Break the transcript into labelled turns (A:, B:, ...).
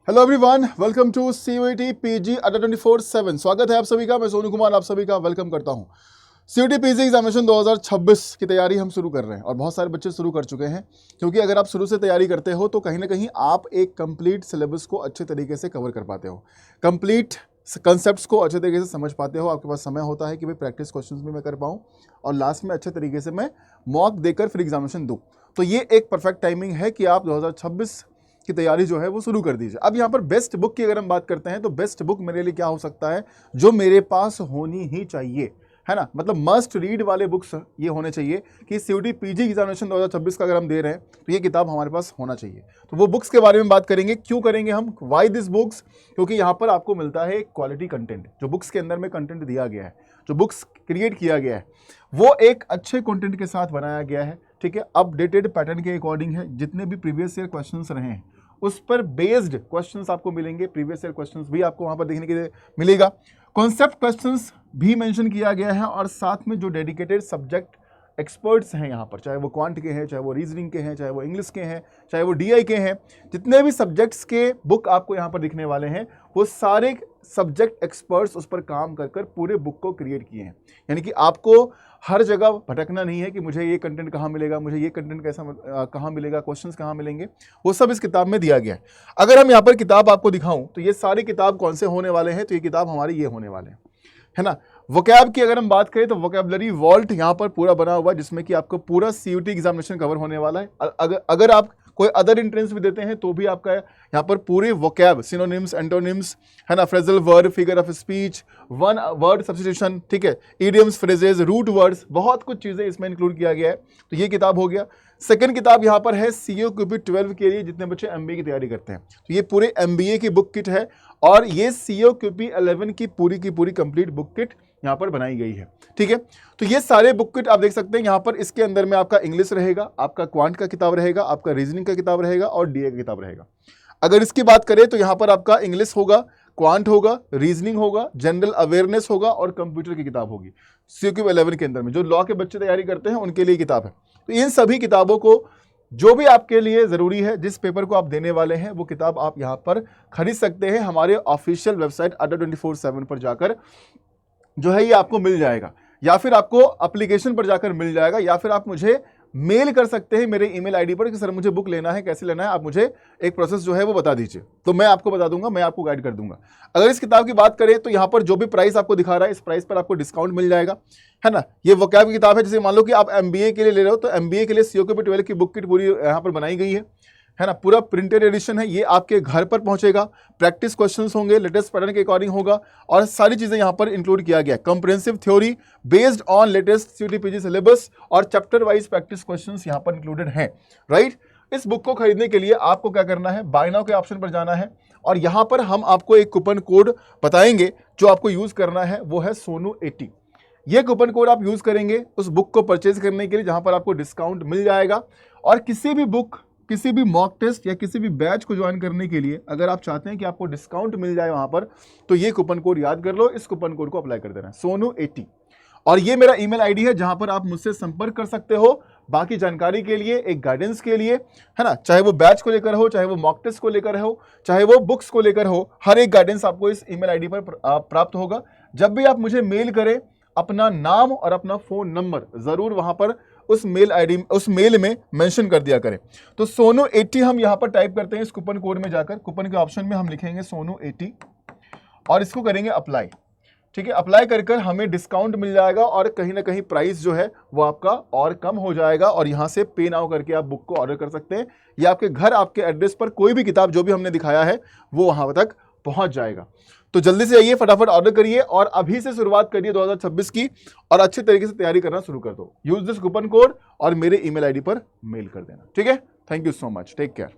A: Hello everyone, welcome to CUET PG Adda 24/7। स्वागत है आप सभी का। मैं सोनू कुमार आप सभी का वेलकम करता हूं। सीयूईटी पीजी एग्जामिनेशन 2026 की तैयारी हम शुरू कर रहे हैं और बहुत सारे बच्चे शुरू कर चुके हैं, क्योंकि अगर आप शुरू से तैयारी करते हो तो कहीं ना कहीं आप एक कंप्लीट सिलेबस को अच्छे तरीके से कवर कर पाते हो, कंप्लीट कंसेप्ट्स को अच्छे तरीके से समझ पाते हो। आपके पास समय होता है कि भाई प्रैक्टिस क्वेश्चंस भी मैं कर पाऊँ और लास्ट में अच्छे तरीके से मैं मॉक देकर फिर एग्जामिनेशन दूँ। तो ये एक परफेक्ट टाइमिंग है कि आप 2026 की तैयारी जो है वो शुरू कर दीजिए। अब यहाँ पर बेस्ट बुक की अगर हम बात करते हैं तो बेस्ट बुक मेरे लिए क्या हो सकता है, जो मेरे पास होनी ही चाहिए, है ना। मतलब मस्ट रीड वाले बुक्स ये होने चाहिए कि सीयूईटी पीजी एग्जामिनेशन 2026 का अगर हम दे रहे हैं तो ये किताब हमारे पास होना चाहिए। तो वो बुक्स के बारे में बात करेंगे। क्यों करेंगे हम, वाई दिस बुक्स? क्योंकि यहाँ पर आपको मिलता है क्वालिटी कंटेंट। जो बुक्स के अंदर में कंटेंट दिया गया है, जो बुक्स क्रिएट किया गया है, वो एक अच्छे कंटेंट के साथ बनाया गया है। ठीक है, अपडेटेड पैटर्न के अकॉर्डिंग है। जितने भी प्रीवियस ईयर क्वेश्चंस रहे हैं उस पर बेस्ड क्वेश्चंस आपको मिलेंगे। प्रीवियस ईयर क्वेश्चंस भी आपको वहां पर देखने के लिए मिलेगा। कॉन्सेप्ट क्वेश्चंस भी मेंशन किया गया है और साथ में जो डेडिकेटेड सब्जेक्ट एक्सपर्ट्स हैं यहाँ पर, चाहे वो क्वांट के हैं, चाहे वो रीजनिंग के हैं, चाहे वो इंग्लिश के हैं, चाहे वो डीआई के हैं, जितने भी सब्जेक्ट्स के बुक आपको यहाँ पर दिखने वाले हैं वो सारे सब्जेक्ट एक्सपर्ट्स उस पर काम कर कर पूरे बुक को क्रिएट किए हैं। यानी कि आपको हर जगह भटकना नहीं है कि मुझे ये कंटेंट कहाँ मिलेगा, मुझे ये कंटेंट कैसा कहाँ मिलेगा, क्वेश्चंस कहाँ मिलेंगे, वो सब इस किताब में दिया गया है। अगर हम यहाँ पर किताब आपको दिखाऊं तो ये सारी किताब कौन से होने वाले हैं, तो ये किताब हमारे ये होने वाले हैं, है ना। वोकैब की अगर हम बात करें तो वोकैबुलरी वॉल्ट यहाँ पर पूरा बना हुआ है, जिसमें कि आपको पूरा सीयूईटी एग्जामिनेशन कवर होने वाला है। अगर आप कोई अदर एंट्रेंस भी देते हैं तो भी आपका यहाँ पर पूरे वोकैब, सिनोनिम्स, एंटोनिम्स, है ना, phrasal verb, figure of speech, one word substitution, ठीक है, इडियम्स, फ्रेजेस, रूट वर्ड्स, बहुत कुछ चीज़ें इसमें इंक्लूड किया गया है। तो ये किताब हो गया। सेकंड किताब यहाँ पर है सीओक्यूपी 12 के लिए, जितने बच्चे एमबीए की तैयारी करते हैं। तो ये पूरे एमबीए की बुक किट है और ये सीओक्यूपी 11 की पूरी कंप्लीट बुक किट यहाँ पर बनाई गई है। ठीक है, तो ये सारे बुक किट आप देख सकते हैं यहाँ पर। इसके अंदर में आपका इंग्लिश रहेगा, आपका क्वांट का किताब रहेगा, आपका रीजनिंग का किताब रहेगा और डीए का किताब रहेगा। अगर इसकी बात करें तो यहाँ पर आपका इंग्लिश होगा, क्वांट होगा, रीजनिंग होगा, जनरल अवेयरनेस होगा और कंप्यूटर की किताब होगी। सीक्यू 11 के अंदर में जो लॉ के बच्चे तैयारी करते हैं उनके लिए किताब है। तो इन सभी किताबों को, जो भी आपके लिए ज़रूरी है, जिस पेपर को आप देने वाले हैं, वो किताब आप यहाँ पर खरीद सकते हैं। हमारे ऑफिशियल वेबसाइट अड्डा 24/7 पर जाकर जो है ये आपको मिल जाएगा, या फिर आपको एप्लीकेशन पर जाकर मिल जाएगा, या फिर आप मुझे मेल कर सकते हैं मेरे ईमेल आईडी पर कि सर मुझे बुक लेना है, कैसे लेना है, आप मुझे एक प्रोसेस जो है वो बता दीजिए, तो मैं आपको बता दूंगा, मैं आपको गाइड कर दूंगा। अगर इस किताब की बात करें तो यहाँ पर जो भी प्राइस आपको दिखा रहा है, इस प्राइस पर आपको डिस्काउंट मिल जाएगा, है ना। ये वोकैब की किताब है। जैसे मान लो कि आप एमबीए के लिए ले रहे हो तो एमबीए के लिए सीओक्यूपी 12 की बुक किट पूरी यहाँ पर बनाई गई है ना। पूरा प्रिंटेड एडिशन है, ये आपके घर पर पहुंचेगा। प्रैक्टिस क्वेश्चंस होंगे, लेटेस्ट पैटर्न के अकॉर्डिंग होगा और सारी चीजें यहाँ पर इंक्लूड किया गया। Comprehensive theory based on latest CUET PG syllabus और चैप्टर वाइज प्रैक्टिस क्वेश्चंस यहाँ पर इंक्लूडेड हैं, राइट। इस बुक को खरीदने के लिए आपको क्या करना है, बाय नाउ के ऑप्शन पर जाना है और यहाँ पर हम आपको एक कूपन कोड बताएंगे जो आपको यूज करना है, वो है सोनू80। ये कूपन कोड आप यूज करेंगे उस बुक को परचेज करने के लिए, जहां पर आपको डिस्काउंट मिल जाएगा। और किसी भी बुक, किसी भी मॉक टेस्ट या किसी भी बैच को ज्वाइन करने के लिए अगर आप चाहते हैं कि आपको डिस्काउंट मिल जाए वहां पर, तो ये कूपन कोड याद कर लो, इस कूपन कोड को अप्लाई कर देना, सोनू80। और ये मेरा ईमेल आईडी है जहां पर आप मुझसे संपर्क कर सकते हो बाकी जानकारी के लिए, एक गाइडेंस के लिए, है ना। चाहे वो बैच को लेकर हो, चाहे वो मॉक टेस्ट को लेकर हो, चाहे वो बुक्स को लेकर हो, हर एक गाइडेंस आपको इस ईमेल आईडी पर प्राप्त होगा। जब भी आप मुझे मेल करें, अपना नाम और अपना फोन नंबर जरूर वहां पर उस मेल आईडी, उस मेल में मेंशन कर दिया करें। तो सोनू80 हम यहां पर टाइप करते हैं इस कूपन कोड में जाकर, कूपन के ऑप्शन में हम लिखेंगे सोनू80 और इसको करेंगे अप्लाई। ठीक है, अप्लाई कर हमें डिस्काउंट मिल जाएगा और कहीं ना कहीं प्राइस जो है वो आपका और कम हो जाएगा और यहां से पे नाउ करके आप बुक को ऑर्डर कर सकते हैं, या आपके घर, आपके एड्रेस पर कोई भी किताब जो भी हमने दिखाया है वो वहां तक पहुंच जाएगा। तो जल्दी से आइए, फटाफट ऑर्डर करिए और अभी से शुरुआत करिए 2026 की और अच्छे तरीके से तैयारी करना शुरू कर दो। यूज दिस कूपन कोड और मेरे ईमेल आईडी पर मेल कर देना, ठीक है। Thank you so much, take care.